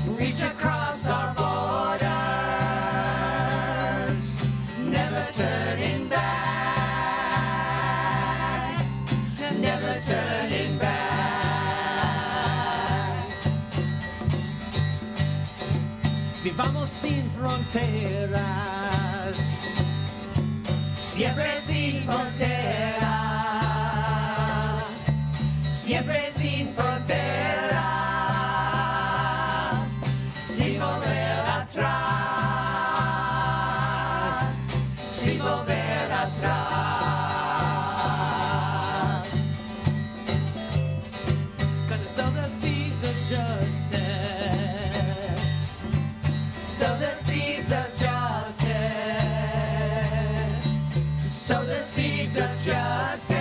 Reach across our borders, never turning back, never turning back. Vivamos sin fronteras, siempre sin fronteras, siempre sin fronteras. Sin volver atrás, sin volver atrás. Gonna sow the seeds of justice, sow the seeds of justice, sow the seeds of justice,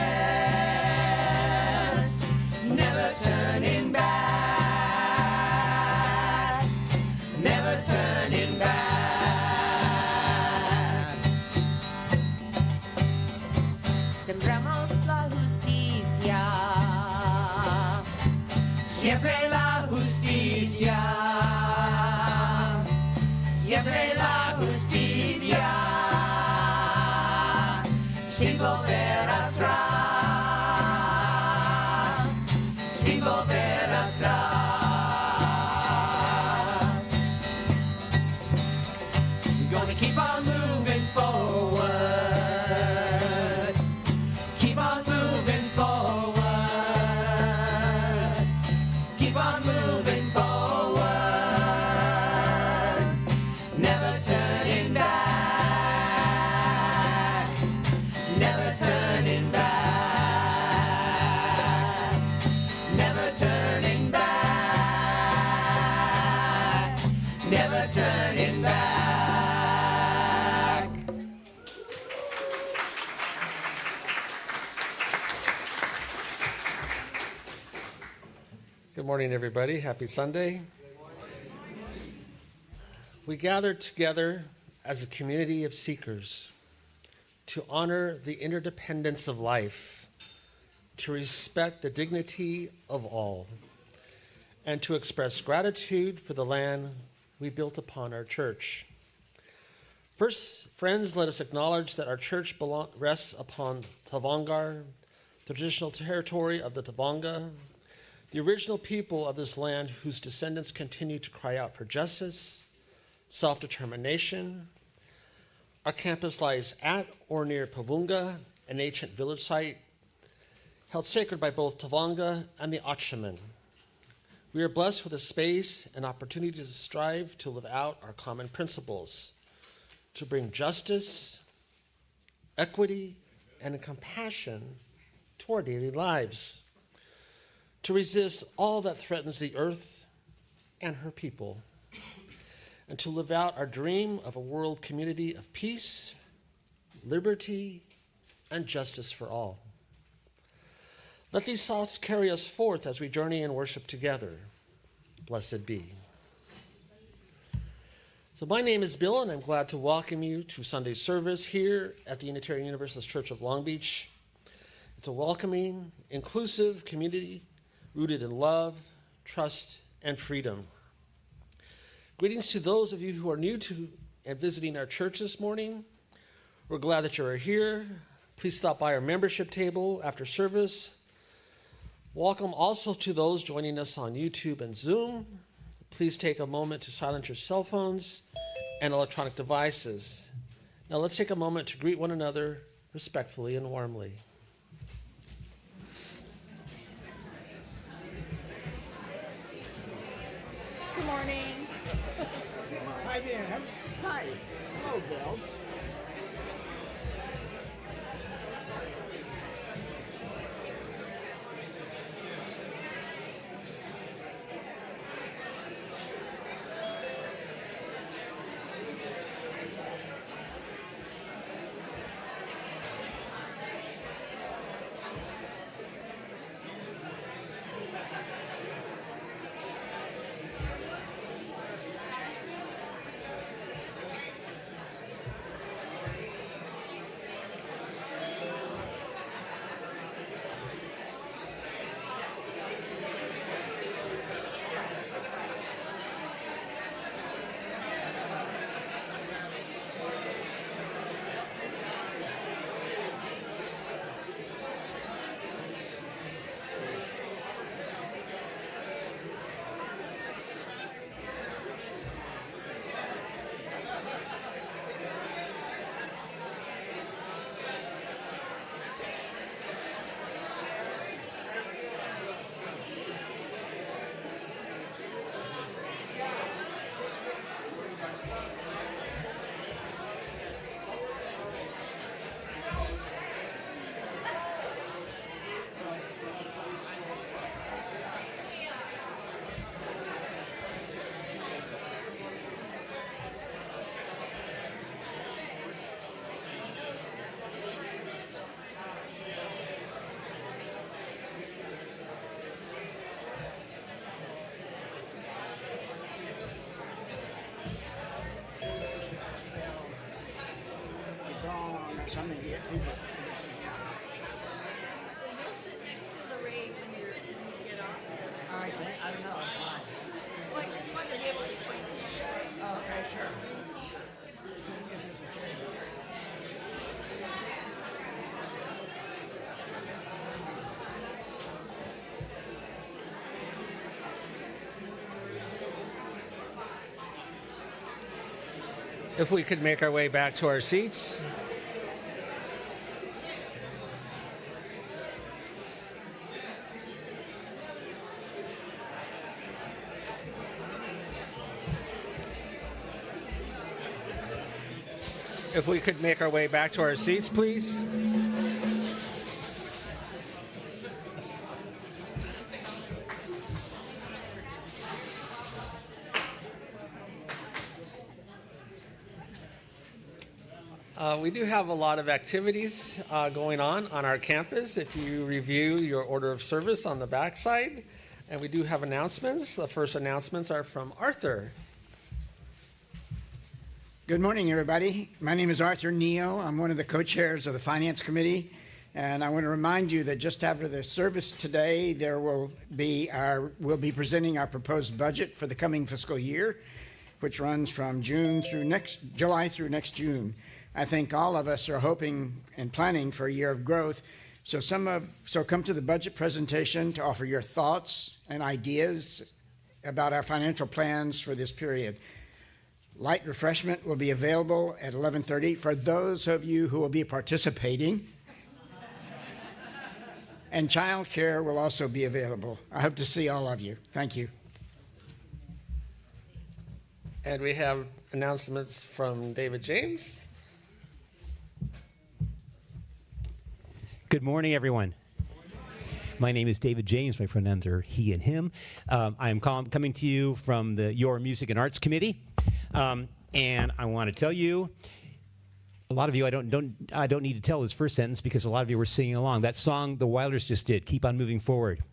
never turning back. Turning back. Sembramos la justicia, siempre la justicia, siempre la justicia, sin volver atrás, sin volver atrás. Gonna keep on moving forward, keep on moving forward, keep on moving forward, never turning back, never turning back, never turning back, never turning back. Good morning, everybody. Happy Sunday. We gather together as a community of seekers to honor the interdependence of life, to respect the dignity of all, and to express gratitude for the land we built upon our church. First, friends, let us acknowledge that our church rests upon Tavangar, the traditional territory of the Tavanga, the original people of this land whose descendants continue to cry out for justice, self-determination. Our campus lies at or near Pavunga, an ancient village site held sacred by both Tavanga and the Achaman. We are blessed with a space and opportunity to strive to live out our common principles, to bring justice, equity, and compassion to our daily lives, to resist all that threatens the earth and her people. and to live out our dream of a world community of peace, liberty, and justice for all. Let these thoughts carry us forth as we journey and worship together. Blessed be. So my name is Bill, and I'm glad to welcome you to Sunday service here at the Unitarian Universalist Church of Long Beach. It's a welcoming, inclusive community rooted in love, trust, and freedom. Greetings to those of you who are new to and visiting our church this morning. We're glad that you are here. Please stop by our membership table after service. Welcome also to those joining us on YouTube and Zoom. Please take a moment to silence your cell phones and electronic devices. Now let's take a moment to greet one another respectfully and warmly. Good morning. Hi there. Hi. Hello, Bill. Something to get people. So you'll sit next to Lorraine when you get off? I don't know. Well, I just want to be able to point to you. Okay, sure. If we could make our way back to our seats. If we could make our way back to our seats, please. We do have a lot of activities going on our campus. If you review your order of service on the backside, and we do have announcements. The first announcements are from Arthur. Good morning, everybody. My name is Arthur Neo. I'm one of the co-chairs of the Finance Committee, and I want to remind you that just after the service today, we'll be presenting our proposed budget for the coming fiscal year, which runs from July through next June. I think all of us are hoping and planning for a year of growth. So come to the budget presentation to offer your thoughts and ideas about our financial plans for this period. Light refreshment will be available at 11:30 for those of you who will be participating. And childcare will also be available. I hope to see all of you. Thank you. And we have announcements from David James. Good morning, everyone. My name is David James. My pronouns are he and him. I am coming to you from the Your Music and Arts Committee. And I want to tell you, a lot of you, I don't need to tell this first sentence because a lot of you were singing along. That song the Wilders just did, "Keep on Moving Forward,"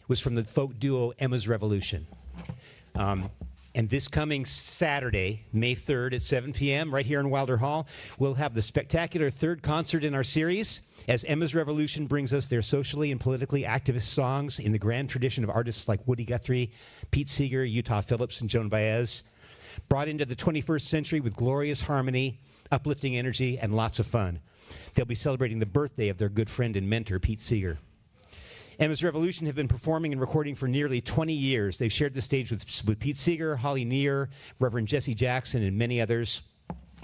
was from the folk duo Emma's Revolution. And this coming Saturday, May 3rd at 7 p.m., right here in Wilder Hall, we'll have the spectacular third concert in our series as Emma's Revolution brings us their socially and politically activist songs in the grand tradition of artists like Woody Guthrie, Pete Seeger, Utah Phillips, and Joan Baez, brought into the 21st century with glorious harmony, uplifting energy, and lots of fun. They'll be celebrating the birthday of their good friend and mentor, Pete Seeger. Emma's Revolution have been performing and recording for nearly 20 years. They've shared the stage with Pete Seeger, Holly Near, Reverend Jesse Jackson, and many others.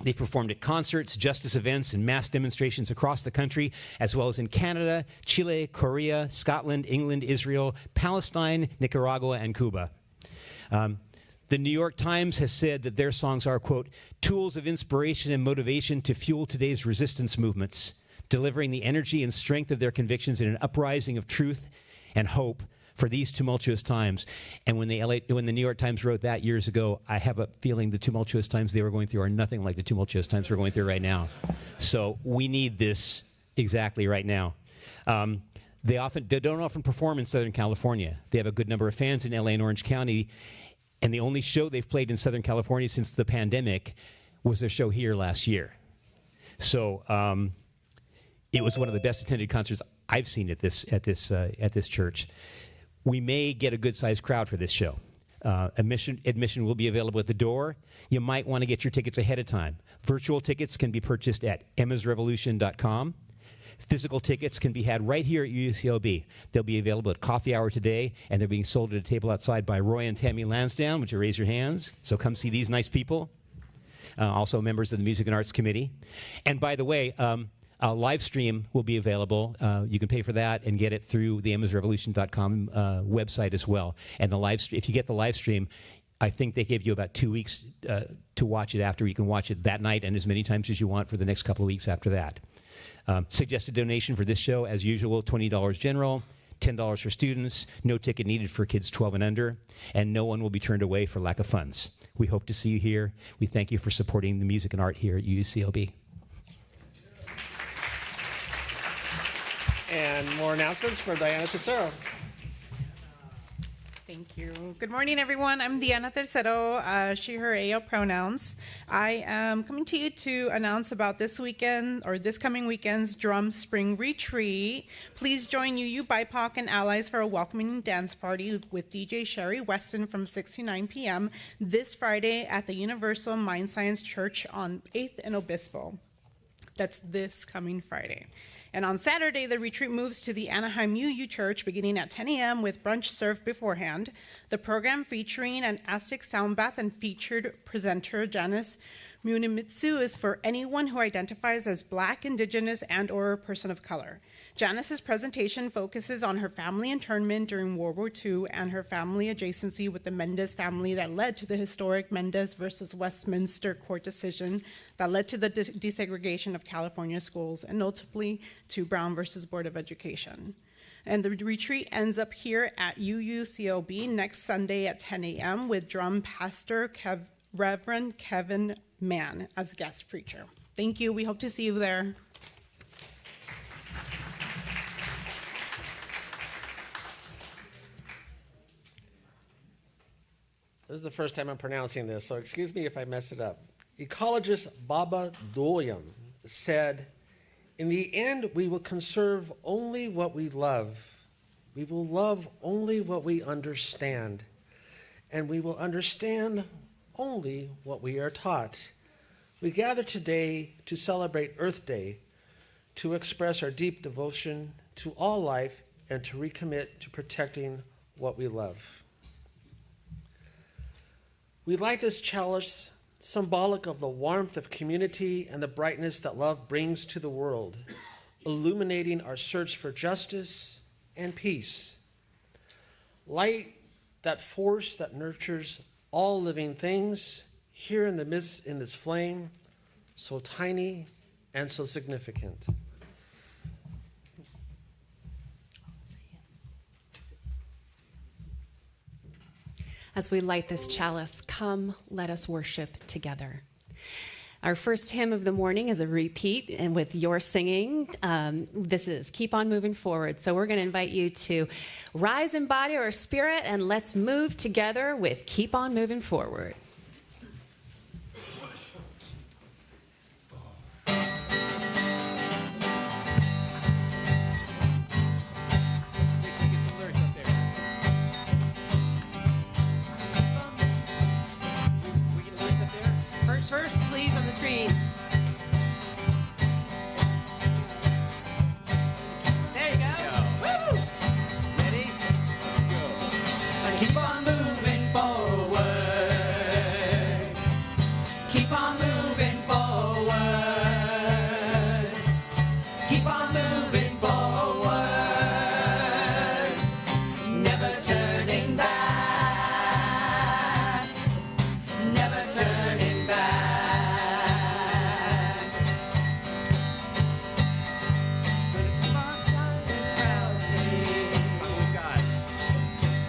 They've performed at concerts, justice events, and mass demonstrations across the country, as well as in Canada, Chile, Korea, Scotland, England, Israel, Palestine, Nicaragua, and Cuba. The New York Times has said that their songs are, quote, tools of inspiration and motivation to fuel today's resistance movements, delivering the energy and strength of their convictions in an uprising of truth and hope for these tumultuous times. And when the New York Times wrote that years ago, I have a feeling the tumultuous times they were going through are nothing like the tumultuous times we're going through right now. So we need this exactly right now. They don't often perform in Southern California. They have a good number of fans in LA and Orange County, and the only show they've played in Southern California since the pandemic was their show here last year. So it was one of the best attended concerts I've seen at this church. We may get a good-sized crowd for this show. Admission will be available at the door. You might want to get your tickets ahead of time. Virtual tickets can be purchased at emmasrevolution.com. Physical tickets can be had right here at UUCLB. They'll be available at coffee hour today, and they're being sold at a table outside by Roy and Tammy Lansdowne. Would you raise your hands? So come see these nice people. Also members of the Music and Arts Committee. And by the way, a live stream will be available. You can pay for that and get it through the emmasrevolution.com website as well. And if you get the live stream, I think they give you about 2 weeks to watch it after. You can watch it that night and as many times as you want for the next couple of weeks after that. Suggested donation for this show, as usual, $20 general, $10 for students, no ticket needed for kids 12 and under, and no one will be turned away for lack of funds. We hope to see you here. We thank you for supporting the music and art here at UUCLB. And more announcements for Diana Tercero. Thank you. Good morning, everyone. I'm Diana Tercero, she, her, AL pronouns. I am coming to you to announce about this coming weekend's Drum Spring Retreat. Please join UU BIPOC and allies for a welcoming dance party with DJ Sherry Weston from 6 to 9 p.m. this Friday at the Universal Mind Science Church on 8th and Obispo. That's this coming Friday. And on Saturday, the retreat moves to the Anaheim UU Church beginning at 10 a.m. with brunch served beforehand. The program featuring an Aztec sound bath and featured presenter Janice Munimitsu is for anyone who identifies as Black, Indigenous, and or a person of color. Janice's presentation focuses on her family internment during World War II and her family adjacency with the Mendez family that led to the historic Mendez versus Westminster court decision that led to the desegregation of California schools and ultimately to Brown versus Board of Education. And the retreat ends up here at UUCLB next Sunday at 10 a.m. with drum pastor Reverend Kevin Mann as guest preacher. Thank you. We hope to see you there. This is the first time I'm pronouncing this, so excuse me if I mess it up. Ecologist Baba Doyam said, "In the end, we will conserve only what we love. We will love only what we understand. And we will understand only what we are taught. We gather today to celebrate Earth Day, to express our deep devotion to all life and to recommit to protecting what we love." We like this chalice, symbolic of the warmth of community and the brightness that love brings to the world, illuminating our search for justice and peace. Light, that force that nurtures all living things, here in the midst in this flame, so tiny and so significant. as we light this chalice, come, let us worship together. Our first hymn of the morning is a repeat, and with your singing, this is Keep On Moving Forward. So we're going to invite you to rise in body or spirit, and let's move together with Keep On Moving Forward. First, please, on the screen. There you go. Woo! Ready? Go. Keep on moving forward. Keep on moving forward. Keep on moving forward. Never turning back. Never turning back.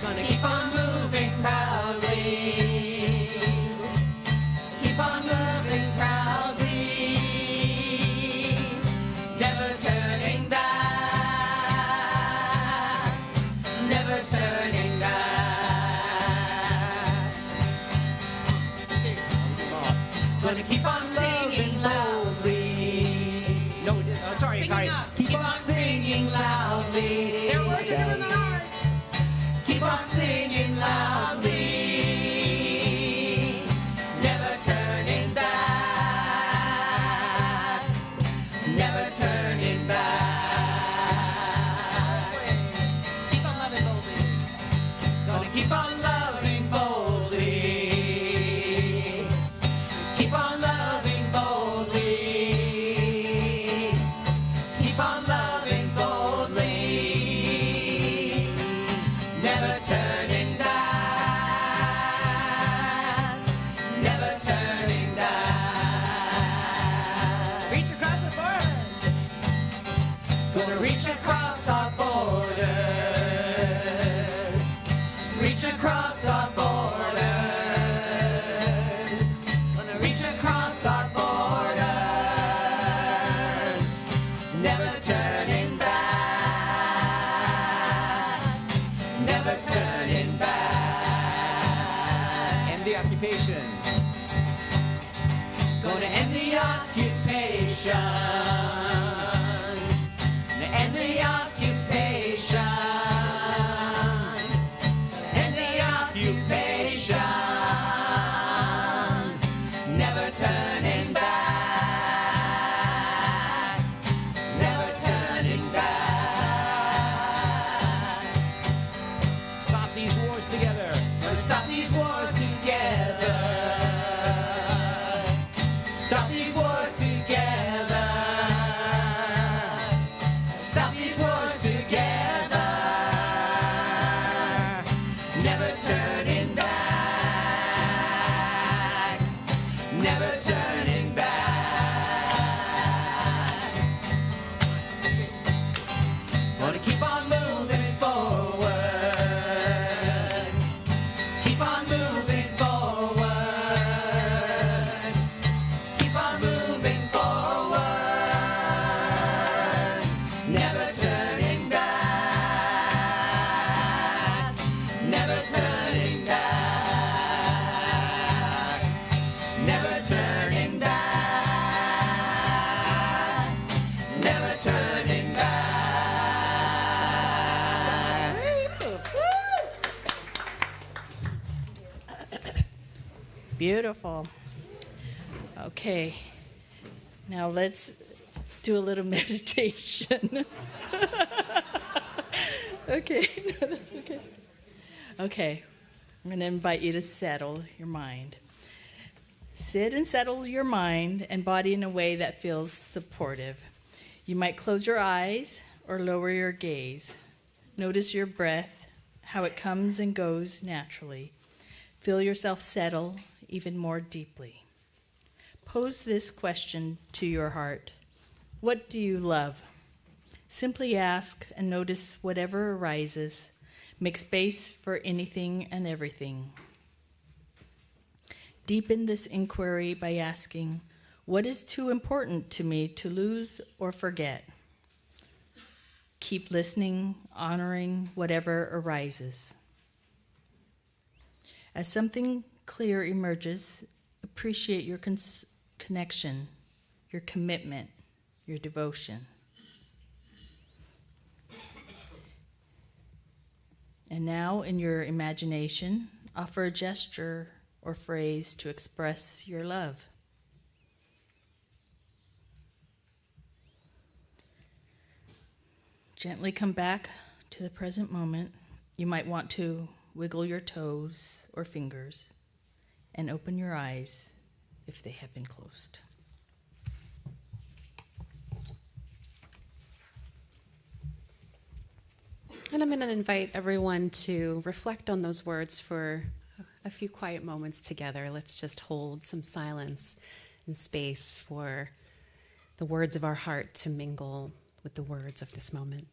Gonna keep on moving proudly. Keep on moving proudly. Never turning back. Never turning back. Gonna keep on singing loudly. No, sorry, Singing up. Keep on singing loudly. They're working doing the ours. Keep on singing loudly. Never turning back. Never turning back. Keep on loving boldly. Gonna keep on loving boldly. Keep on loving boldly. Keep on loving boldly. Never turning back. Never turning back. Reach across the borders. Gonna reach across our borders. Reach across our borders. Gonna reach across our borders. Never turning back. Never turning back. And the occupations. Gonna end the occupation. End the occupation. End the occupation. Never turning back. Never turning back. Stop these wars together. Gonna stop these wars together. Stop these wars together. Stop these wars together. Never turning back. Never turning back. Gonna keep on moving forward. Keep on moving forward. Keep on moving forward. Never turning back. Never turning back. Never turning back. Never turning back. Beautiful. Okay. Now let's do a little meditation. Okay. No, that's okay. Okay. I'm going to invite you to settle your mind. Sit and settle your mind and body in a way that feels supportive. You might close your eyes or lower your gaze. Notice your breath, how it comes and goes naturally. Feel yourself settle even more deeply. Pose this question to your heart. What do you love? Simply ask and notice whatever arises. Make space for anything and everything. Deepen this inquiry by asking, what is too important to me to lose or forget? Keep listening, honoring whatever arises. As something clear emerges, appreciate your connection, your commitment, your devotion. And now, in your imagination, offer a gesture or phrase to express your love. Gently come back to the present moment. You might want to wiggle your toes or fingers and open your eyes if they have been closed. And I'm going to invite everyone to reflect on those words for a few quiet moments together. Let's just hold some silence and space for the words of our heart to mingle with the words of this moment.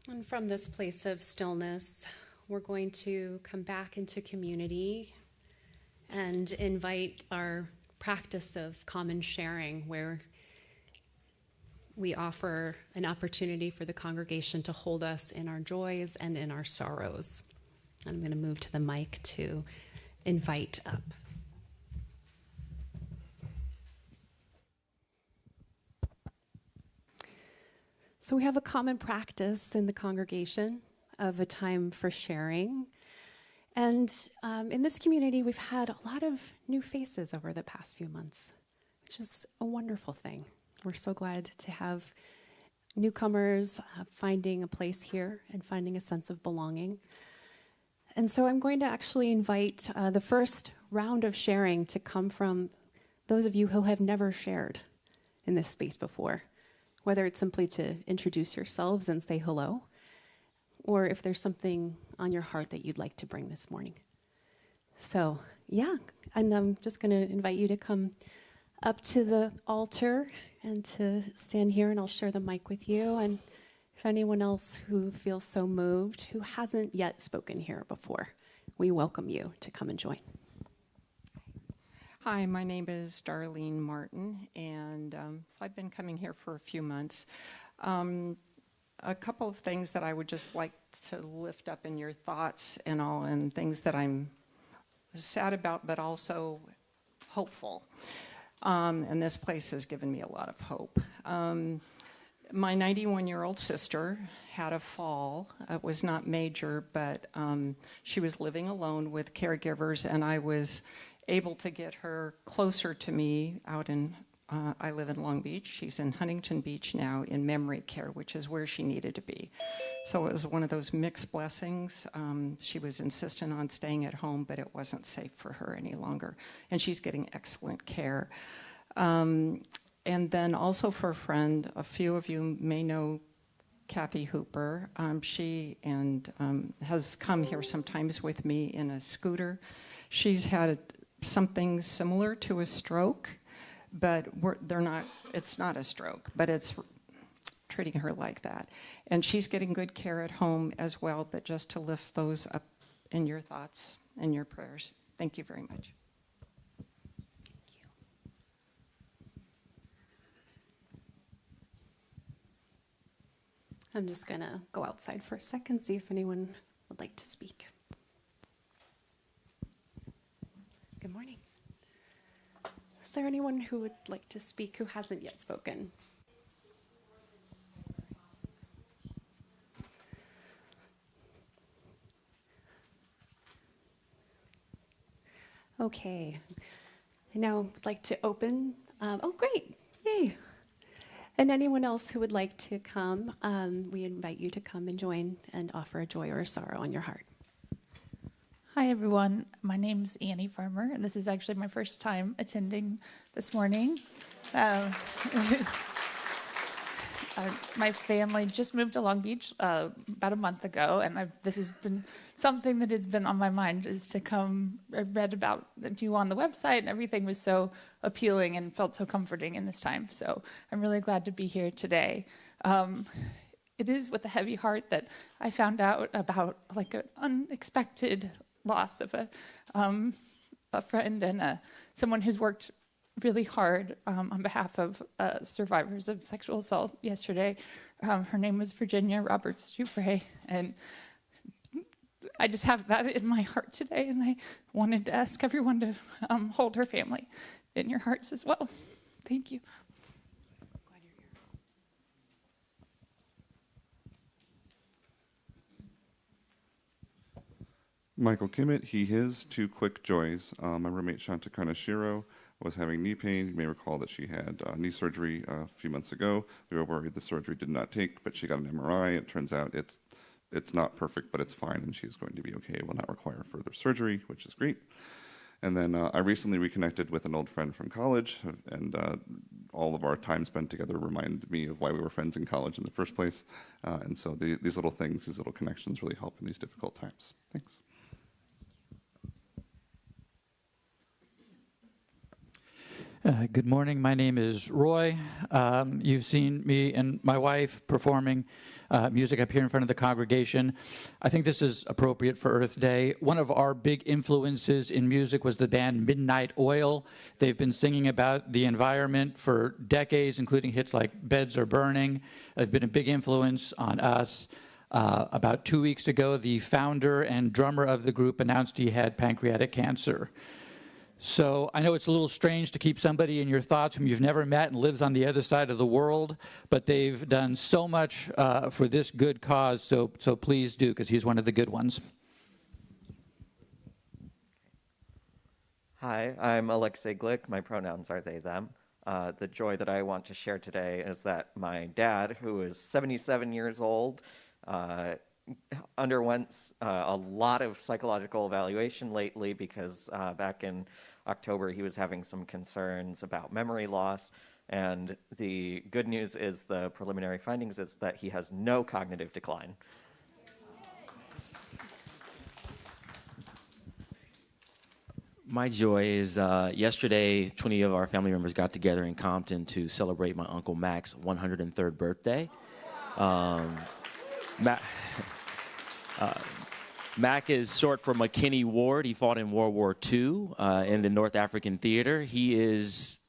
And from this place of stillness, we're going to come back into community and invite our practice of common sharing, where we offer an opportunity for the congregation to hold us in our joys and in our sorrows. I'm going to move to the mic to invite up. So we have a common practice in the congregation of a time for sharing. And in this community, we've had a lot of new faces over the past few months, which is a wonderful thing. We're so glad to have newcomers finding a place here and finding a sense of belonging. And so I'm going to actually invite the first round of sharing to come from those of you who have never shared in this space before, whether it's simply to introduce yourselves and say hello, or if there's something on your heart that you'd like to bring this morning. So, yeah, and I'm just going to invite you to come up to the altar and to stand here, and I'll share the mic with you. And if anyone else who feels so moved, who hasn't yet spoken here before, we welcome you to come and join. Hi, my name is Darlene Martin, and so I've been coming here for a few months. A couple of things that I would just like to lift up in your thoughts and all, and things that I'm sad about, but also hopeful. And this place has given me a lot of hope. My 91-year-old sister had a fall. It was not major, but she was living alone with caregivers, and I was able to get her closer to me out in, I live in Long Beach. She's in Huntington Beach now in memory care, which is where she needed to be. So it was one of those mixed blessings. She was insistent on staying at home, but it wasn't safe for her any longer. And she's getting excellent care. And then also for a friend, a few of you may know Kathy Hooper. She has come here sometimes with me in a scooter. She's had something similar to a stroke, but it's not a stroke, but it's treating her like that. And she's getting good care at home as well, but just to lift those up in your thoughts and your prayers. Thank you very much. I'm just going to go outside for a second, see if anyone would like to speak. Good morning. Is there anyone who would like to speak who hasn't yet spoken? Okay. I now would like to open. Oh, great. Yay. And anyone else who would like to come, we invite you to come and join and offer a joy or a sorrow on your heart. Hi, everyone. My name's Annie Farmer, and this is actually my first time attending this morning. My family just moved to Long Beach about a month ago, and this has been something that has been on my mind, is to come. I read about you on the website, and everything was so appealing and felt so comforting in this time. So I'm really glad to be here today. It is with a heavy heart that I found out about like an unexpected loss of a friend and someone who's worked really hard on behalf of survivors of sexual assault yesterday. Her name was Virginia Roberts Dufresne, and I just have that in my heart today, and I wanted to ask everyone to hold her family in your hearts as well. Thank you. Michael Kimmett, he, his, two quick joys. My roommate Shanta Karnashiro was having knee pain. You may recall that she had knee surgery a few months ago. We were worried the surgery did not take, but she got an MRI. It turns out it's not perfect, but it's fine, and she's going to be okay. Will not require further surgery, which is great. And then I recently reconnected with an old friend from college, and all of our time spent together reminded me of why we were friends in college in the first place. And so these little things, these little connections really help in these difficult times. Thanks. Good morning. My name is Roy. You've seen me and my wife performing music up here in front of the congregation. I think this is appropriate for Earth Day. One of our big influences in music was the band Midnight Oil. They've been singing about the environment for decades, including hits like Beds Are Burning. They've been a big influence on us. About 2 weeks ago, the founder and drummer of the group announced he had pancreatic cancer. So I know it's a little strange to keep somebody in your thoughts whom you've never met and lives on the other side of the world, but they've done so much for this good cause, so please do, because he's one of the good ones. Hi, I'm Alexei Glick. My pronouns are they, them. The joy that I want to share today is that my dad, who is 77 years old, underwent a lot of psychological evaluation lately because back in October he was having some concerns about memory loss, and the good news is the preliminary findings is that he has no cognitive decline. My joy is yesterday 20 of our family members got together in Compton to celebrate my Uncle Mac's 103rd birthday. Mac is short for McKinney Ward. He fought in World War II in the North African Theater. He is,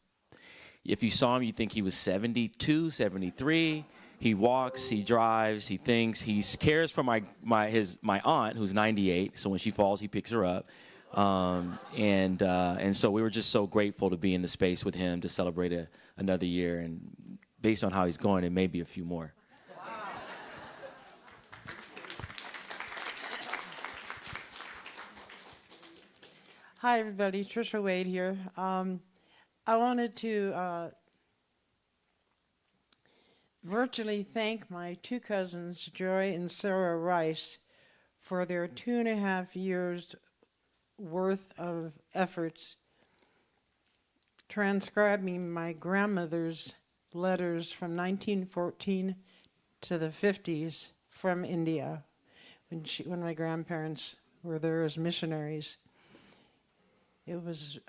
if you saw him, you'd think he was 72, 73. He walks, he drives, he thinks. He cares for my aunt, who's 98. So when she falls, he picks her up. And so we were just so grateful to be in the space with him to celebrate another year. And based on how he's going, it may be a few more. Hi, everybody. Trisha Wade here. I wanted to virtually thank my two cousins, Joy and Sarah Rice, for their 2.5 years worth of efforts transcribing my grandmother's letters from 1914 to the 50s from India, when my grandparents were there as missionaries. It was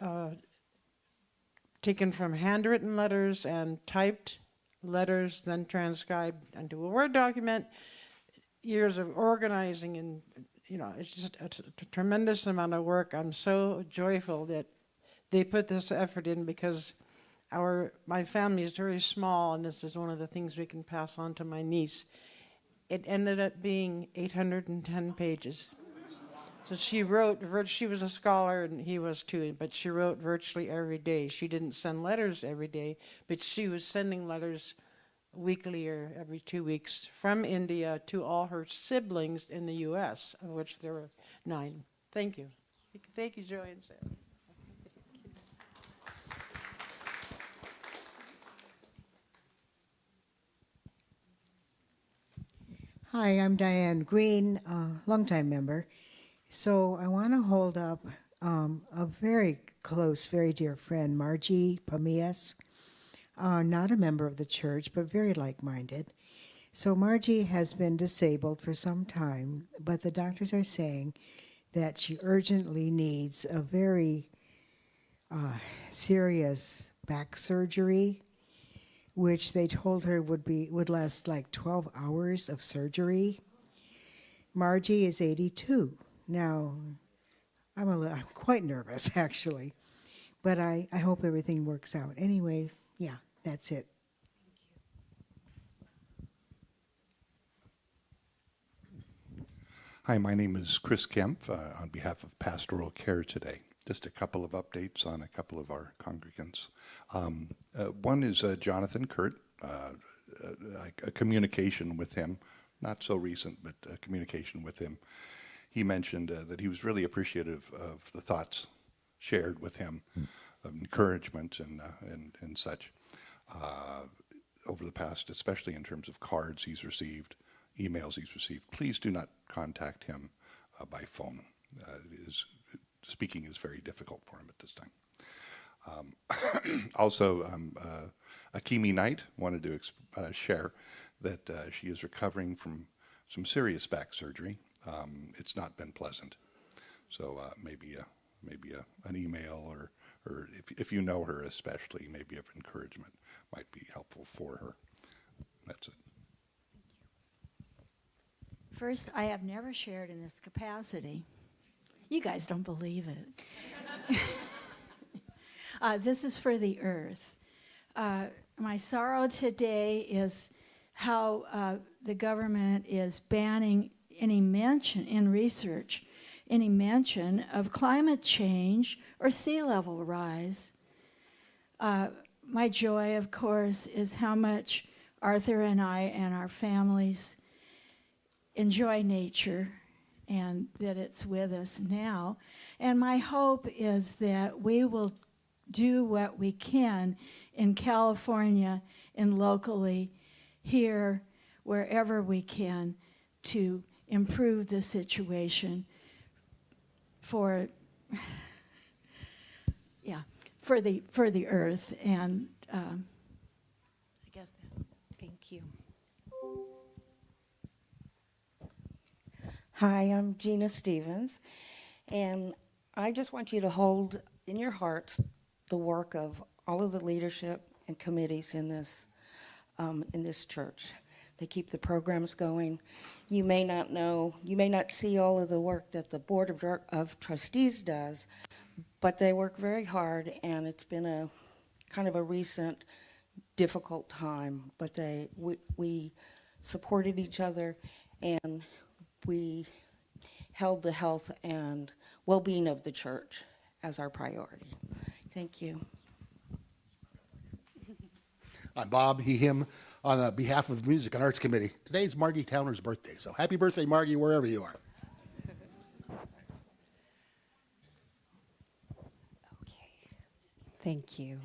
taken from handwritten letters and typed letters, then transcribed into a Word document. Years of organizing, and it's just a tremendous amount of work. I'm so joyful that they put this effort in, because my family is very small, and this is one of the things we can pass on to my niece. it ended up being 810 pages. So she wrote, she was a scholar and he was too, but she wrote virtually every day. She didn't send letters every day, but she was sending letters weekly or every 2 weeks from India to all her siblings in the U.S., of which there were 9. Thank you. Thank you, Joy and Sarah. Hi, I'm Diane Green, longtime member. So I want to hold up a very close, very dear friend, Margie Pamias, not a member of the church, but very like-minded. So Margie has been disabled for some time, but the doctors are saying that she urgently needs a very serious back surgery, which they told her would last like 12 hours of surgery. Margie is 82. Now, I'm quite nervous, actually, but I hope everything works out. Anyway, yeah, that's it. Hi, my name is Chris Kempf on behalf of Pastoral Care today. Just a couple of updates on a couple of our congregants. One is Jonathan Kurt, a communication with him, not so recent, but a communication with him. He mentioned that he was really appreciative of the thoughts shared with him, of encouragement and such over the past, especially in terms of cards he's received, emails he's received. Please do not contact him by phone. Speaking is very difficult for him at this time. Also, Akimi Knight wanted to share that she is recovering from some serious back surgery. It's not been pleasant. So maybe an email or if you know her especially, maybe of encouragement might be helpful for her. That's it. First, I have never shared in this capacity. You guys don't believe it. This is for the earth. My sorrow today is how the government is banning any mention in research, any mention of climate change or sea level rise. My joy, of course, is how much Arthur and I and our families enjoy nature and that it's with us now. And my hope is that we will do what we can in California and locally here, wherever we can, to improve the situation for the earth. And I guess that's. Thank you. Hi, I'm Gina Stevens, and I just want you to hold in your hearts the work of all of the leadership and committees in this church. They keep the programs going. You may not know, you may not see all of the work that the Board of Trustees does, but they work very hard, and it's been a kind of a recent difficult time, but we supported each other, and we held the health and well-being of the church as our priority. Thank you. I'm Bob, he, him, on behalf of the Music and Arts Committee. Today's Margie Towner's birthday, so happy birthday, Margie, wherever you are. Thank you.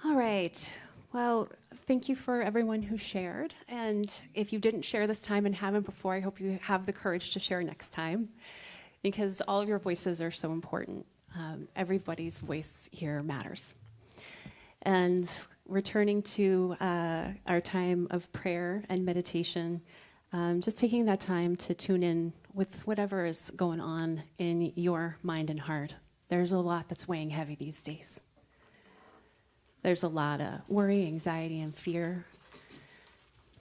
All right. Well, thank you for everyone who shared. And if you didn't share this time and haven't before, I hope you have the courage to share next time, because all of your voices are so important. Everybody's voice here matters. And returning to our time of prayer and meditation, just taking that time to tune in with whatever is going on in your mind and heart. There's a lot that's weighing heavy these days. There's a lot of worry, anxiety, and fear.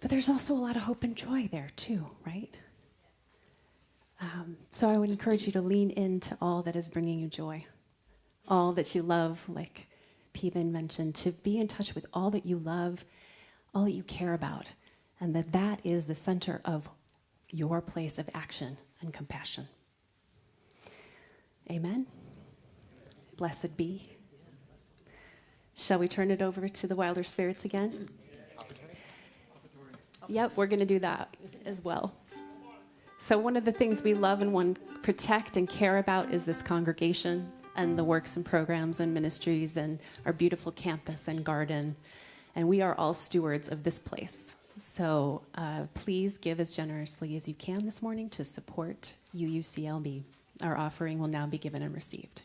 But there's also a lot of hope and joy there too, right? So I would encourage you to lean into all that is bringing you joy, all that you love, like Peven mentioned, to be in touch with all that you love, all that you care about, and that is the center of your place of action and compassion. Amen. Blessed be. Shall we turn it over to the Wilder Spirits again? Yep, we're going to do that as well. So one of the things we love and want to protect and care about is this congregation and the works and programs and ministries and our beautiful campus and garden. And we are all stewards of this place. So please give as generously as you can this morning to support UUCLB. Our offering will now be given and received.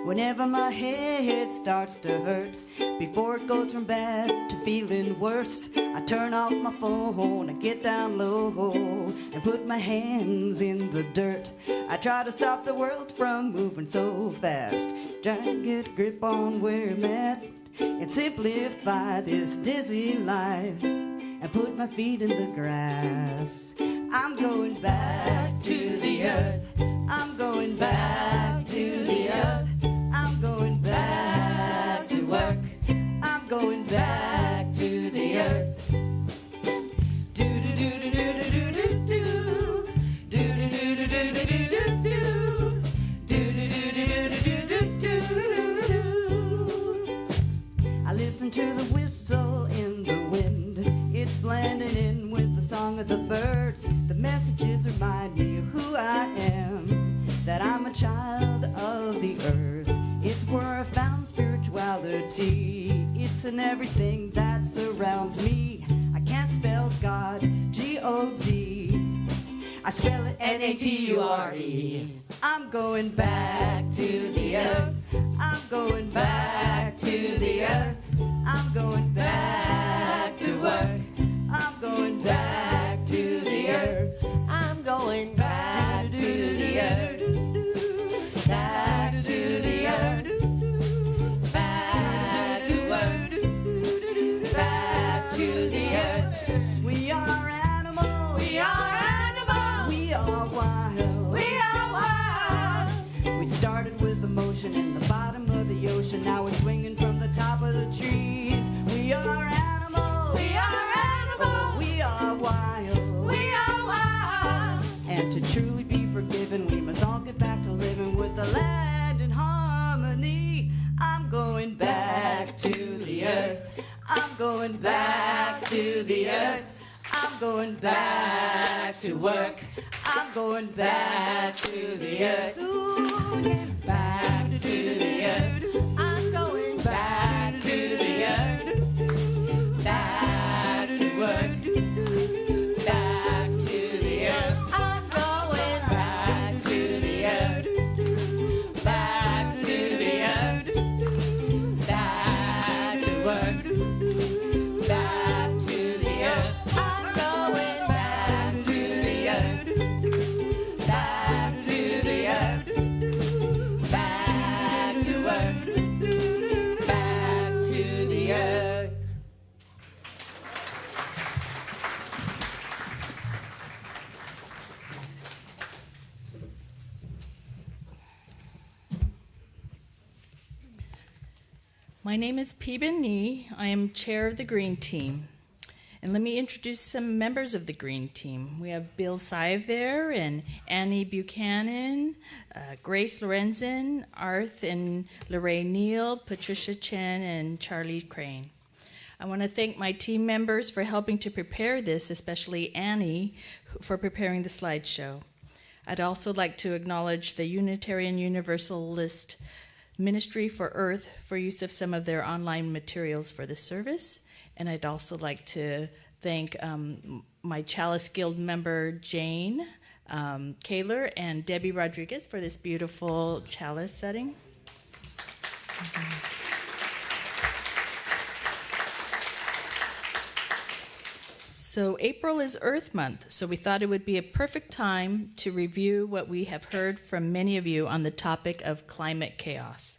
Whenever my head starts to hurt, before it goes from bad to feeling worse, I turn off my phone and get down low and put my hands in the dirt. I try to stop the world from moving so fast, try to get a grip on where I'm at and simplify this dizzy life and put my feet in the grass. I'm going back to the earth. I'm going back to the earth. I'm going back to work. I'm going back to the earth. I listen to the whistle in the wind. It's blending in with the song of the birds. The messages remind me of who I am, that I'm a child of the earth. It's where I found spirituality. It's in everything that surrounds me. I can't spell God, G-O-D. I spell it N-A-T-U-R-E. I'm going back to the earth. I'm going back to the earth. I'm going back to work. I'm going back to the earth. I'm going back to the earth. Back to the earth. Back to work. Back to the earth. We are animals. We are animals. We are wild. We are wild. We started with emotion in the bottom of the ocean. Now we're swinging from the top of the trees. We are animals. We are animals. We are wild. We are wild. And to truly be forgiven, we must all get back to living with the land in harmony. I'm going back to the earth. I'm going back to the earth. I'm going back to work. I'm going back to the earth. Ooh, yeah. Back to the earth. I'm going back to the earth. Back to work. Back to the earth. I'm going back to the earth. Back to the earth. Back to work. Back to the earth. I'm going back to the earth. Back to the earth. Back to work. Back to the earth. My name is Peben Nee. I am chair of the Green Team. And let me introduce some members of the Green Team. We have Bill Sive there, and Annie Buchanan, Grace Lorenzen, Arth and Lorraine Neal, Patricia Chen, and Charlie Crane. I want to thank my team members for helping to prepare this, especially Annie for preparing the slideshow. I'd also like to acknowledge the Unitarian Universalist Ministry for Earth for use of some of their online materials for the service. And I'd also like to thank my Chalice Guild member, Jane Kaler, and Debbie Rodriguez for this beautiful chalice setting. So April is Earth Month, so we thought it would be a perfect time to review what we have heard from many of you on the topic of climate chaos.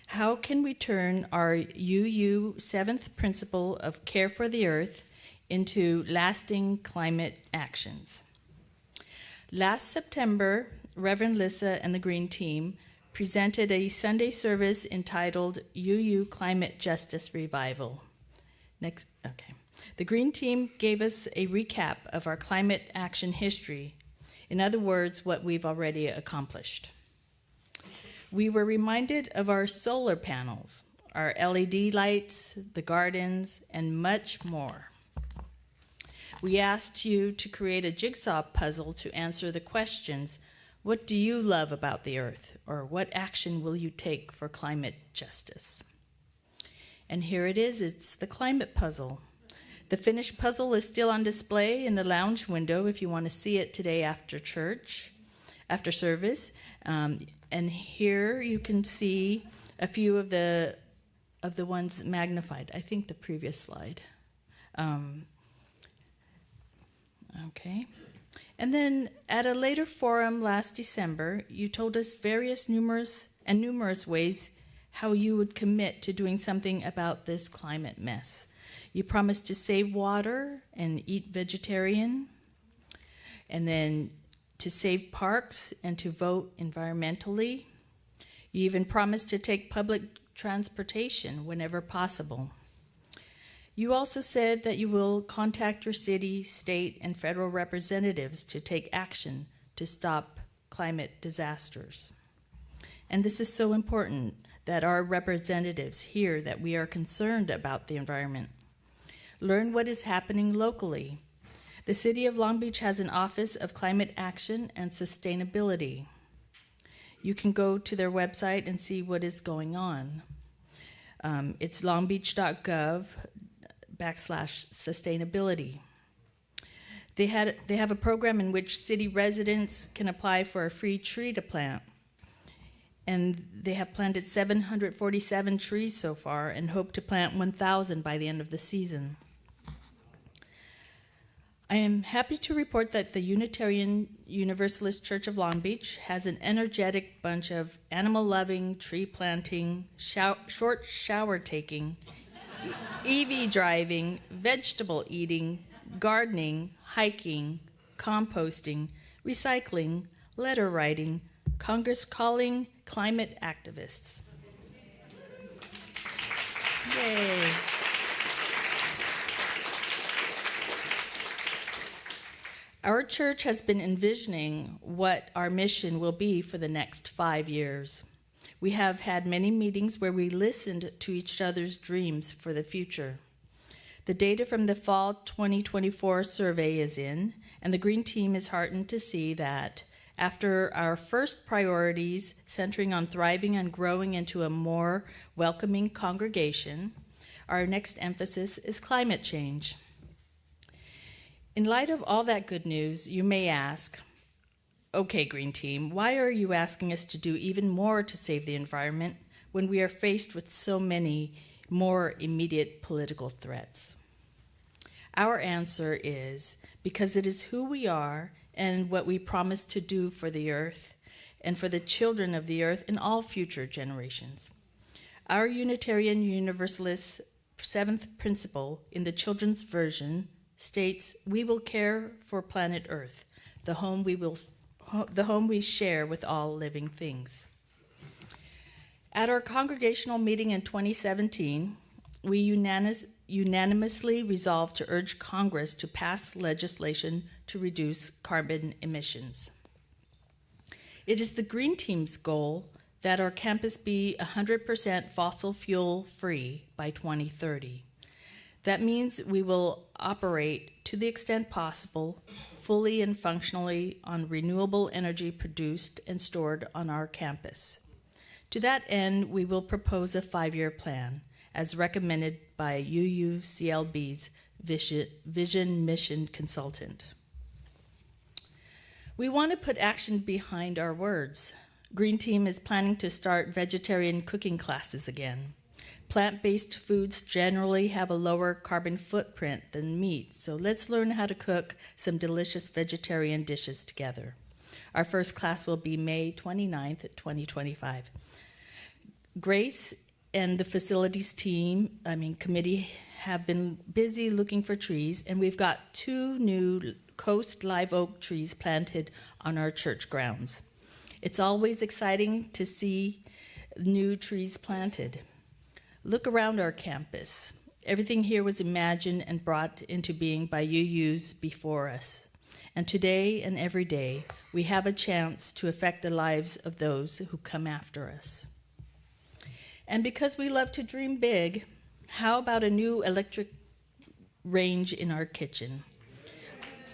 How can we turn our UU 7th principle of care for the earth into lasting climate actions? Last September, Reverend Lissa and the Green Team presented a Sunday service entitled UU Climate Justice Revival. The Green Team gave us a recap of our climate action history. In other words, what we've already accomplished. We were reminded of our solar panels, our LED lights, the gardens, and much more. We asked you to create a jigsaw puzzle to answer the questions, what do you love about the earth? Or what action will you take for climate justice? And here it is, it's the climate puzzle. The finished puzzle is still on display in the lounge window if you want to see it today after church, after service. And here you can see a few of the ones magnified. I think the previous slide. Okay. And then at a later forum last December, you told us numerous ways how you would commit to doing something about this climate mess. You promised to save water and eat vegetarian, and then to save parks and to vote environmentally. You even promised to take public transportation whenever possible. You also said that you will contact your city, state, and federal representatives to take action to stop climate disasters. And this is so important that our representatives hear that we are concerned about the environment. Learn what is happening locally. The City of Long Beach has an Office of Climate Action and Sustainability. You can go to their website and see what is going on. It's longbeach.gov/sustainability. They have a program in which city residents can apply for a free tree to plant. And they have planted 747 trees so far and hope to plant 1,000 by the end of the season. I am happy to report that the Unitarian Universalist Church of Long Beach has an energetic bunch of animal-loving, tree-planting, short shower-taking, EV driving, vegetable-eating, gardening, hiking, composting, recycling, letter-writing, Congress-calling climate activists. Yay. Our church has been envisioning what our mission will be for the next 5 years. We have had many meetings where we listened to each other's dreams for the future. The data from the fall 2024 survey is in, and the Green Team is heartened to see that after our first priorities centering on thriving and growing into a more welcoming congregation, our next emphasis is climate change. In light of all that good news, you may ask, okay, Green Team, why are you asking us to do even more to save the environment when we are faced with so many more immediate political threats? Our answer is because it is who we are and what we promise to do for the earth and for the children of the earth and all future generations. Our Unitarian Universalist 7th principle in the children's version states, we will care for planet Earth, the home we share with all living things. At our congregational meeting in 2017, we unanimously resolved to urge Congress to pass legislation to reduce carbon emissions. It is the Green Team's goal that our campus be 100% fossil fuel free by 2030. That means we will operate, to the extent possible, fully and functionally on renewable energy produced and stored on our campus. To that end, we will propose a 5-year plan, as recommended by UUCLB's Vision Mission Consultant. We want to put action behind our words. Green Team is planning to start vegetarian cooking classes again. Plant-based foods generally have a lower carbon footprint than meat, so let's learn how to cook some delicious vegetarian dishes together. Our first class will be May 29th, 2025. Grace and the facilities committee have been busy looking for trees, and we've got 2 new Coast live oak trees planted on our church grounds. It's always exciting to see new trees planted. Look around our campus. Everything here was imagined and brought into being by UUs before us. And today and every day, we have a chance to affect the lives of those who come after us. And because we love to dream big, how about a new electric range in our kitchen?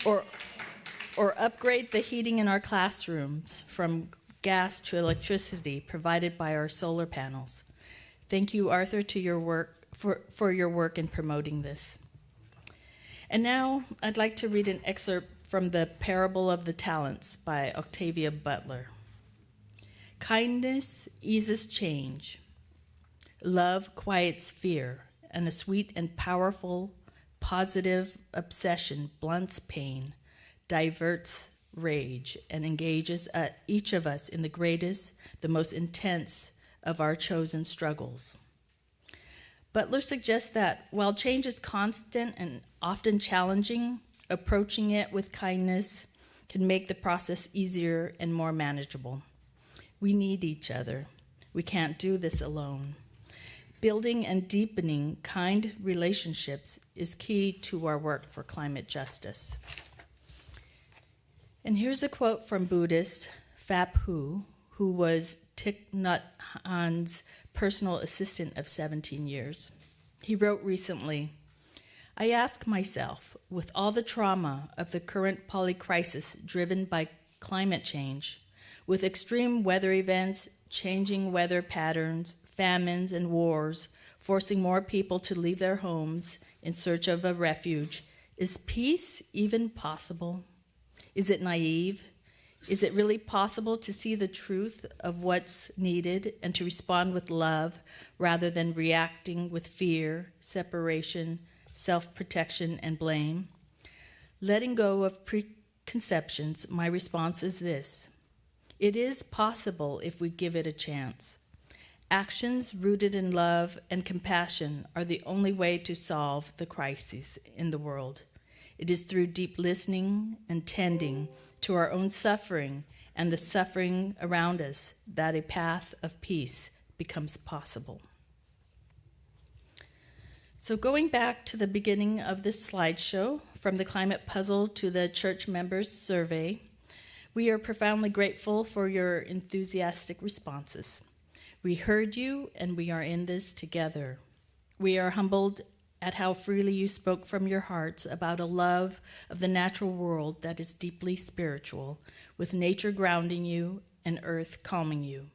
Or upgrade the heating in our classrooms from gas to electricity provided by our solar panels. Thank you, Arthur, for your work in promoting this. And now I'd like to read an excerpt from the Parable of the Talents by Octavia Butler. Kindness eases change. Love quiets fear, and a sweet and powerful, positive obsession blunts pain, diverts rage, and engages each of us in the greatest, the most intense of our chosen struggles. Butler suggests that while change is constant and often challenging, approaching it with kindness can make the process easier and more manageable. We need each other. We can't do this alone. Building and deepening kind relationships is key to our work for climate justice. And here's a quote from Buddhist Phap Hu, who was Thich Nhat Hanh's personal assistant of 17 years. He wrote recently, I ask myself, with all the trauma of the current polycrisis driven by climate change, with extreme weather events, changing weather patterns, famines, and wars, forcing more people to leave their homes in search of a refuge, is peace even possible? Is it naive? Is it really possible to see the truth of what's needed and to respond with love rather than reacting with fear, separation, self-protection, and blame? Letting go of preconceptions, my response is this. It is possible if we give it a chance. Actions rooted in love and compassion are the only way to solve the crises in the world. It is through deep listening and tending to our own suffering and the suffering around us that a path of peace becomes possible. So going back to the beginning of this slideshow, from the climate puzzle to the church members survey, we are profoundly grateful for your enthusiastic responses. We heard you, and we are in this together. We are humbled at how freely you spoke from your hearts about a love of the natural world that is deeply spiritual, with nature grounding you and earth calming you.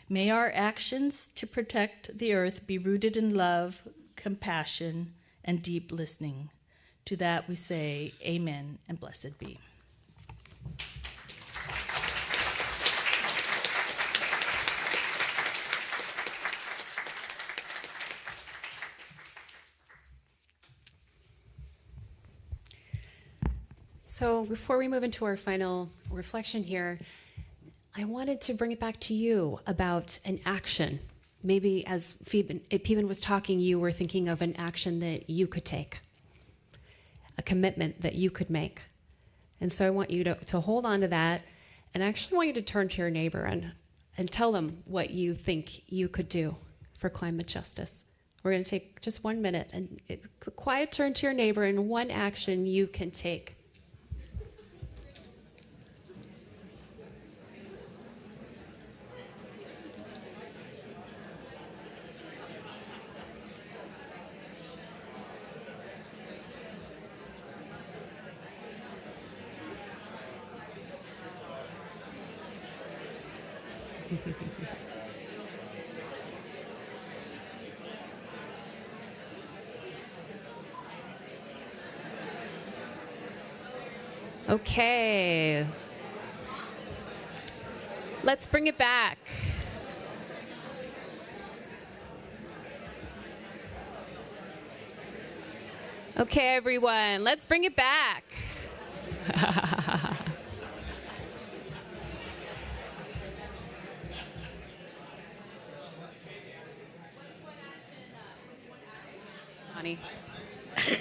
May our actions to protect the earth be rooted in love, compassion, and deep listening. To that we say, amen and blessed be. So before we move into our final reflection here, I wanted to bring it back to you about an action. Maybe as Phoeben was talking, you were thinking of an action that you could take, a commitment that you could make. And so I want you to hold on to that, and I actually want you to turn to your neighbor and tell them what you think you could do for climate justice. We're going to take just 1 minute, and a quiet turn to your neighbor and one action you can take. Okay. Let's bring it back. Okay, everyone, let's bring it back. Honey. I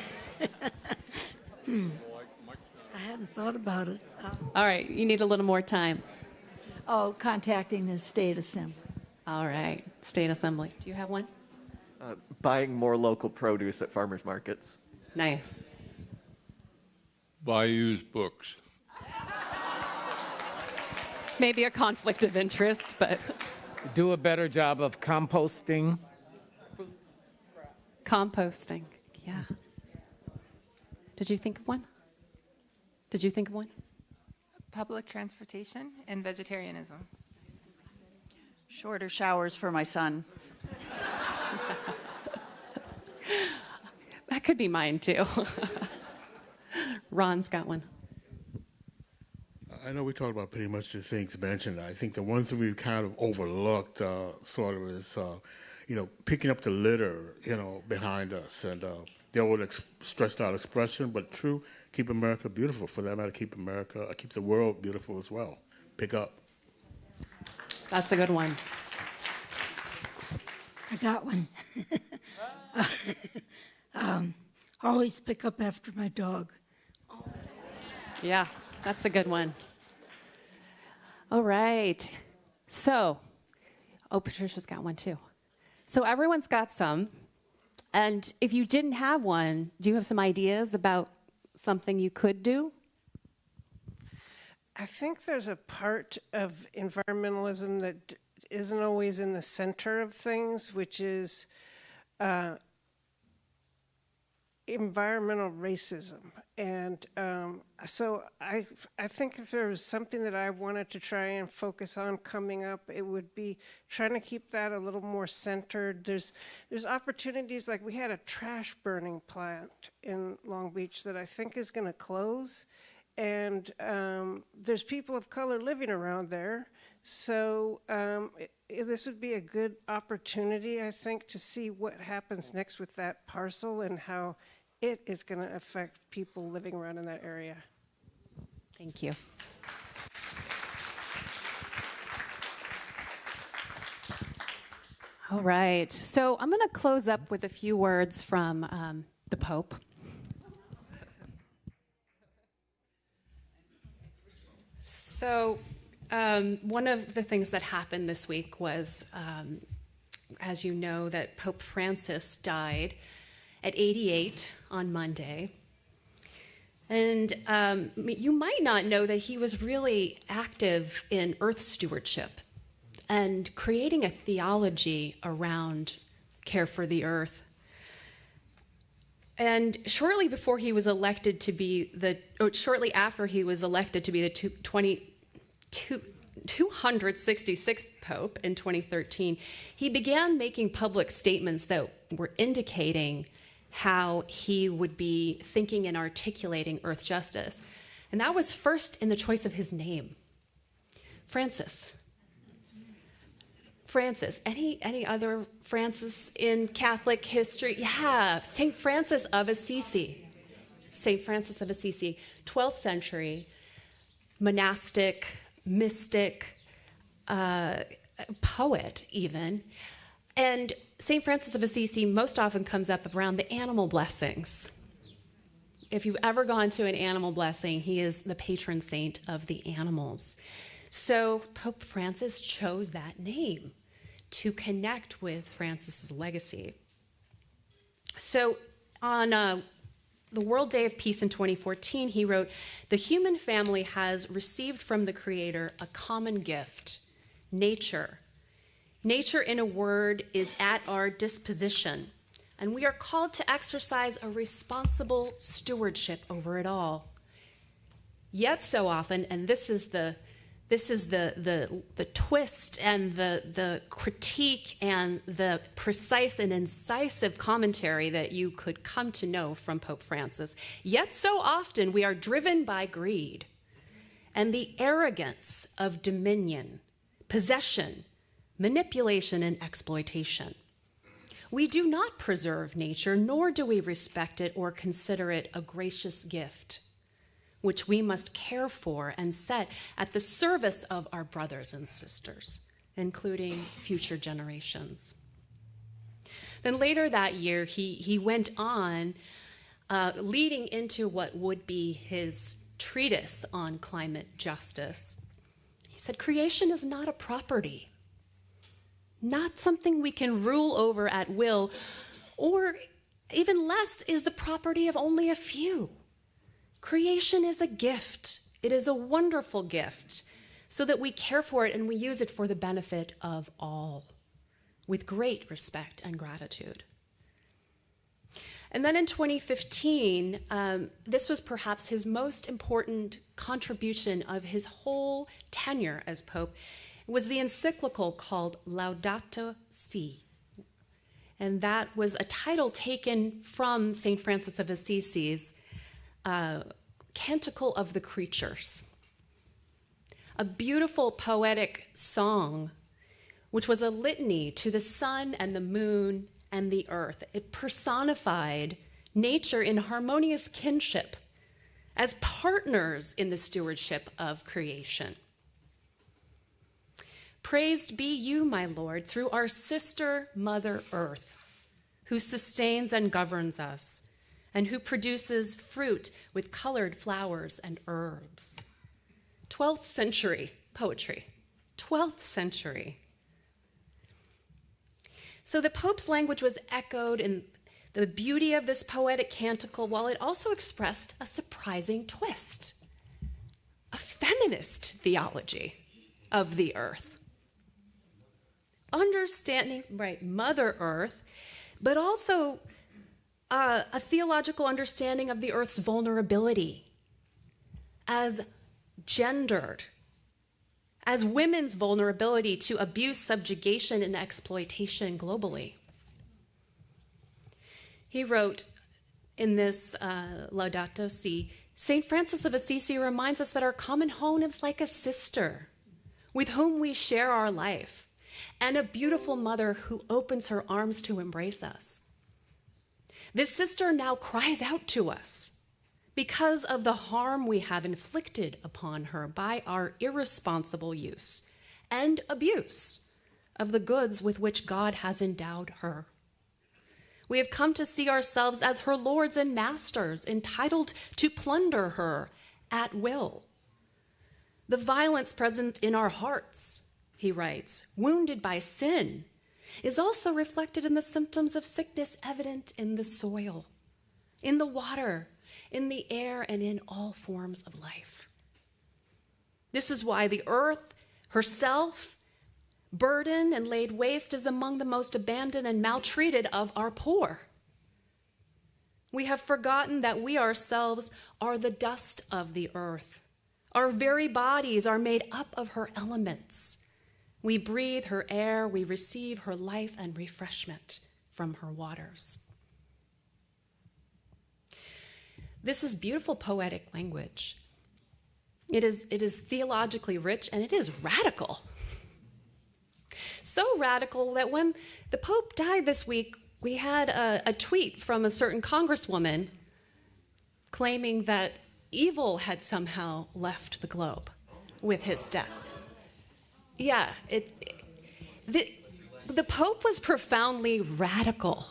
hadn't thought about it. All right, you need a little more time. Contacting the state assembly. All right, state assembly. Do you have one? Buying more local produce at farmers markets. Nice. Buy used books. Maybe a conflict of interest, but Do a better job of composting. composting. Yeah. Did you think of one? Did you think of one? Public transportation and vegetarianism. Shorter showers for my son. That could be mine too. Ron's got one. I know we talked about pretty much the things mentioned. I think the one thing we've kind of overlooked sort of is, picking up the litter, behind us. And the old stressed out expression, but true, keep America beautiful. For that matter, keep the world beautiful as well. Pick up. That's a good one. I got one. Always pick up after my dog. Yeah, that's a good one. All right. So, Patricia's got one too. So everyone's got some. And if you didn't have one, do you have some ideas about something you could do? I think there's a part of environmentalism that isn't always in the center of things, which is environmental racism. And so I think if there was something that I wanted to try and focus on coming up, it would be trying to keep that a little more centered. There's opportunities, like we had a trash burning plant in Long Beach that I think is going to close. And there's people of color living around there. So this would be a good opportunity, I think, to see what happens next with that parcel and how it is going to affect people living around in that area. Thank you. All right. So I'm going to close up with a few words from the Pope. So one of the things that happened this week was, as you know, that Pope Francis died at 88 on Monday. And you might not know that he was really active in earth stewardship and creating a theology around care for the earth. And shortly after he was elected to be the 266th Pope in 2013, he began making public statements that were indicating how he would be thinking and articulating earth justice. And that was first in the choice of his name, Francis. Francis. Any other Francis in Catholic history? Yeah, St. Francis of Assisi. St. Francis of Assisi, 12th century, monastic, mystic, poet even. And St. Francis of Assisi most often comes up around the animal blessings. If you've ever gone to an animal blessing, he is the patron saint of the animals. So Pope Francis chose that name to connect with Francis's legacy. So on the World Day of Peace in 2014, he wrote, "The human family has received from the Creator a common gift, nature. Nature, in a word, is at our disposition, and we are called to exercise a responsible stewardship over it all. Yet so often, and this is the twist and the critique and the precise and incisive commentary that you could come to know from Pope Francis. Yet so often we are driven by greed and the arrogance of dominion, possession, manipulation, and exploitation. We do not preserve nature, nor do we respect it or consider it a gracious gift, which we must care for and set at the service of our brothers and sisters, including future generations. Then later that year, he went on, leading into what would be his treatise on climate justice. He said, creation is not a property, not something we can rule over at will, or even less is the property of only a few. Creation is a gift. It is a wonderful gift, so that we care for it and we use it for the benefit of all, with great respect and gratitude. And then in 2015, this was perhaps his most important contribution of his whole tenure as Pope. It was the encyclical called Laudato Si. And that was a title taken from St. Francis of Assisi's Canticle of the Creatures, a beautiful poetic song, which was a litany to the sun and the moon and the earth. It personified nature in harmonious kinship as partners in the stewardship of creation. Praised be you, my Lord, through our sister, Mother Earth, who sustains and governs us, and who produces fruit with colored flowers and herbs. 12th century poetry, 12th century. So the Pope's language was echoed in the beauty of this poetic canticle, while it also expressed a surprising twist, a feminist theology of the earth. Understanding, right, Mother Earth, but also a theological understanding of the earth's vulnerability as gendered, as women's vulnerability to abuse, subjugation, and exploitation globally. He wrote in this Laudato Si, St. Francis of Assisi reminds us that our common home is like a sister with whom we share our life, and a beautiful mother who opens her arms to embrace us. This sister now cries out to us because of the harm we have inflicted upon her by our irresponsible use and abuse of the goods with which God has endowed her. We have come to see ourselves as her lords and masters, entitled to plunder her at will. The violence present in our hearts, he writes, wounded by sin, is also reflected in the symptoms of sickness evident in the soil, in the water, in the air, and in all forms of life. This is why the earth herself, burdened and laid waste, is among the most abandoned and maltreated of our poor. We have forgotten that we ourselves are the dust of the earth. Our very bodies are made up of her elements. We breathe her air, we receive her life and refreshment from her waters. This is beautiful poetic language. It is theologically rich, and it is radical. So radical that when the Pope died this week, we had a tweet from a certain congresswoman claiming that evil had somehow left the globe with his death. Yeah, the Pope was profoundly radical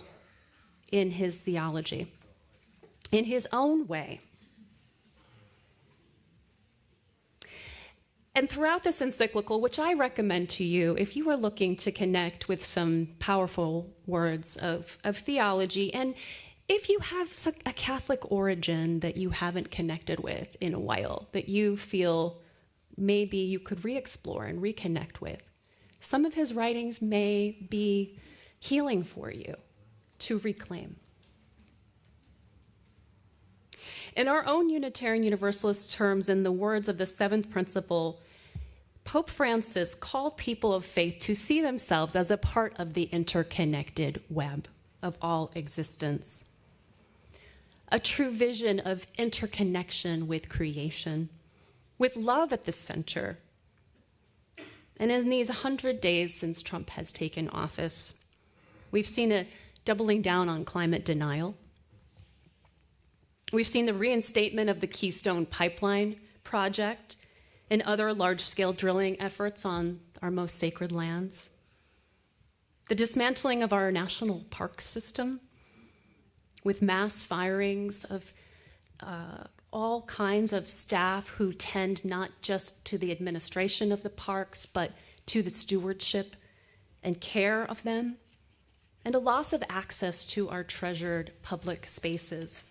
in his theology, in his own way. And throughout this encyclical, which I recommend to you if you are looking to connect with some powerful words of theology, and if you have a Catholic origin that you haven't connected with in a while, that you feel maybe you could re-explore and reconnect with, some of his writings may be healing for you to reclaim. In our own Unitarian Universalist terms, in the words of the seventh principle, Pope Francis called people of faith to see themselves as a part of the interconnected web of all existence. A true vision of interconnection with creation, with love at the center. And in these 100 days since Trump has taken office, we've seen a doubling down on climate denial. We've seen the reinstatement of the Keystone Pipeline project and other large-scale drilling efforts on our most sacred lands. The dismantling of our national park system with mass firings of all kinds of staff who tend not just to the administration of the parks, but to the stewardship and care of them, and a loss of access to our treasured public spaces.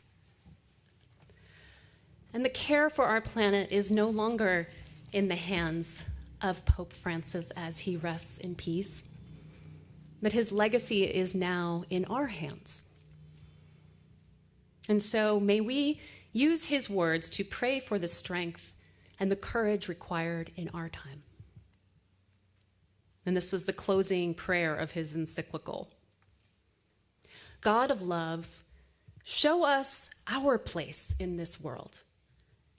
And the care for our planet is no longer in the hands of Pope Francis as he rests in peace, but his legacy is now in our hands. And so may we use his words to pray for the strength and the courage required in our time. And this was the closing prayer of his encyclical. God of love, show us our place in this world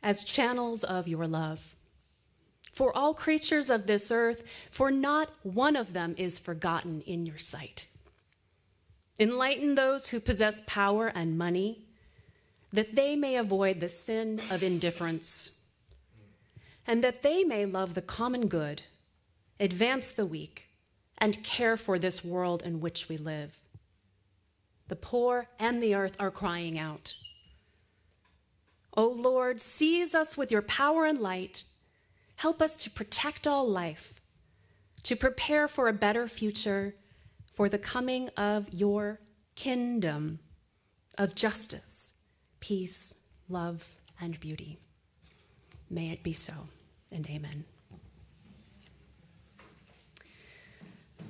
as channels of your love. For all creatures of this earth, for not one of them is forgotten in your sight. Enlighten those who possess power and money, that they may avoid the sin of indifference, and that they may love the common good, advance the weak, and care for this world in which we live. The poor and the earth are crying out. O Lord, seize us with your power and light. Help us to protect all life, to prepare for a better future, for the coming of your kingdom of justice, peace, love, and beauty. May it be so, and amen.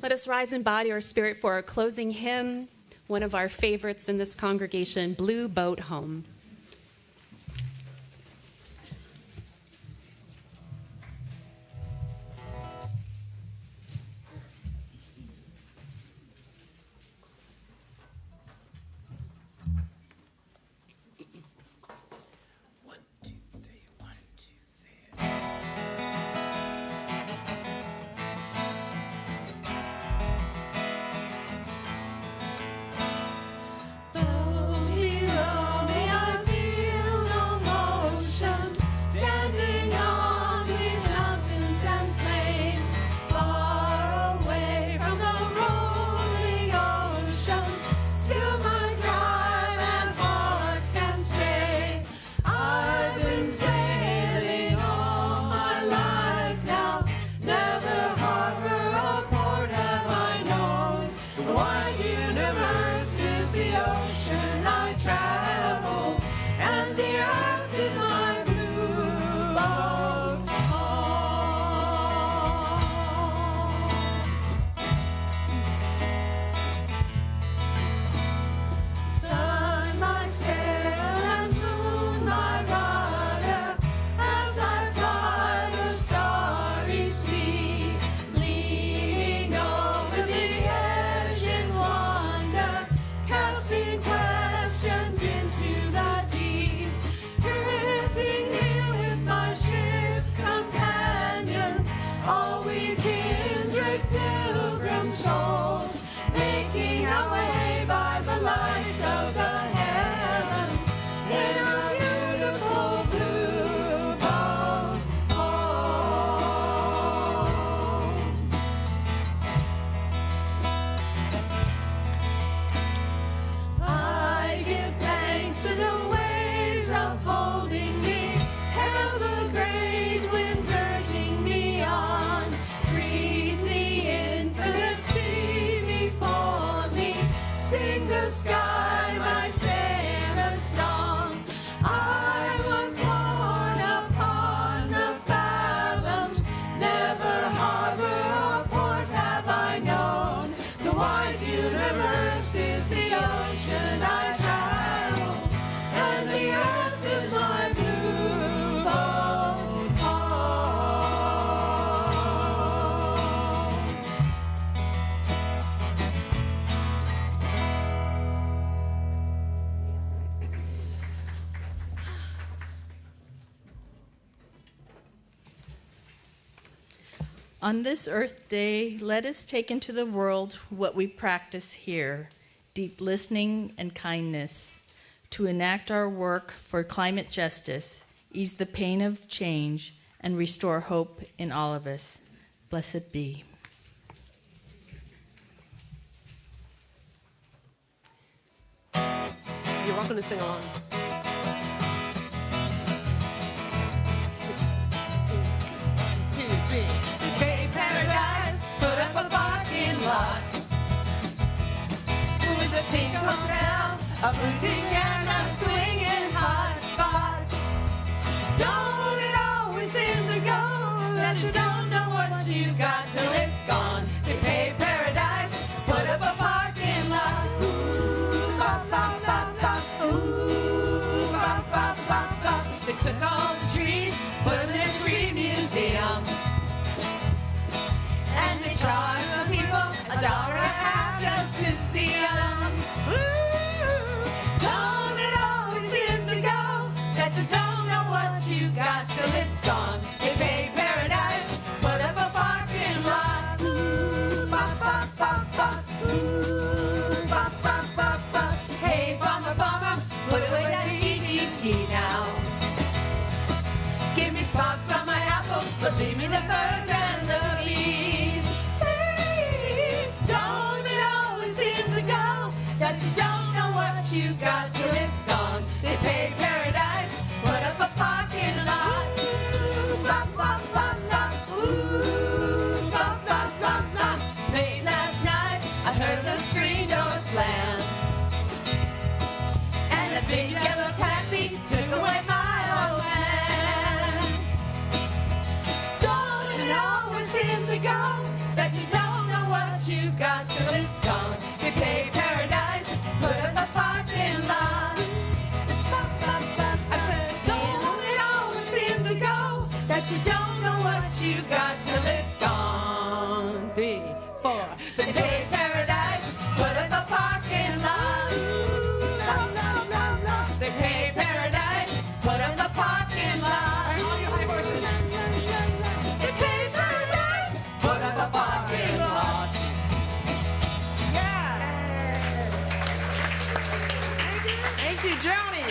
Let us rise in body or spirit for our closing hymn, one of our favorites in this congregation, Blue Boat Home. On this Earth Day, let us take into the world what we practice here deep listening and kindness, to enact our work for climate justice, ease the pain of change, and restore hope in all of us. Blessed be. You're welcome to sing along. Two, three. Bay Paradise, put up a parking lot with a pink hotel, a boutique and a swinging hot spot. Don't it always seem to go that you don't know what you got till it's gone? They pay Paradise, put up a parking lot. Ooh, ba ba ba ba. Ooh, ba ba ba ba. They took all the trees, put them in a tree museum, and they charge the people $1.50 just to see them. Ooh, don't it always seem to go that you don't know what you got till it's gone? They pay Paradise, put up a parking lot. Ooh, ba ba ba ba. Ooh, ba ba ba ba. Hey, farmer, farmer, put away that DDT now. Give me spots on my apples, but leave me the birds and the bees. Please, don't it always seem to go that you don't know what you got till it's gone? They pay Paradise, put up a parking lot. Ooh, ba ba ba ba. Ooh, ba ba ba ba. Late last night, I heard the screen door slam, and a big yellow taxi took away my old man. Don't it always seem to go that you don't know what you got till it's gone? They pay Paradise, put up a parking lot. I said, don't it always seem to go that you don't know what you got till it's gone? 3, 4. They pay Paradise, put up a parking lot. La, la, la, la. They pay Paradise, put up a parking lot. All you high horses. They pay Paradise, put up a parking lot. Thank you, Joni.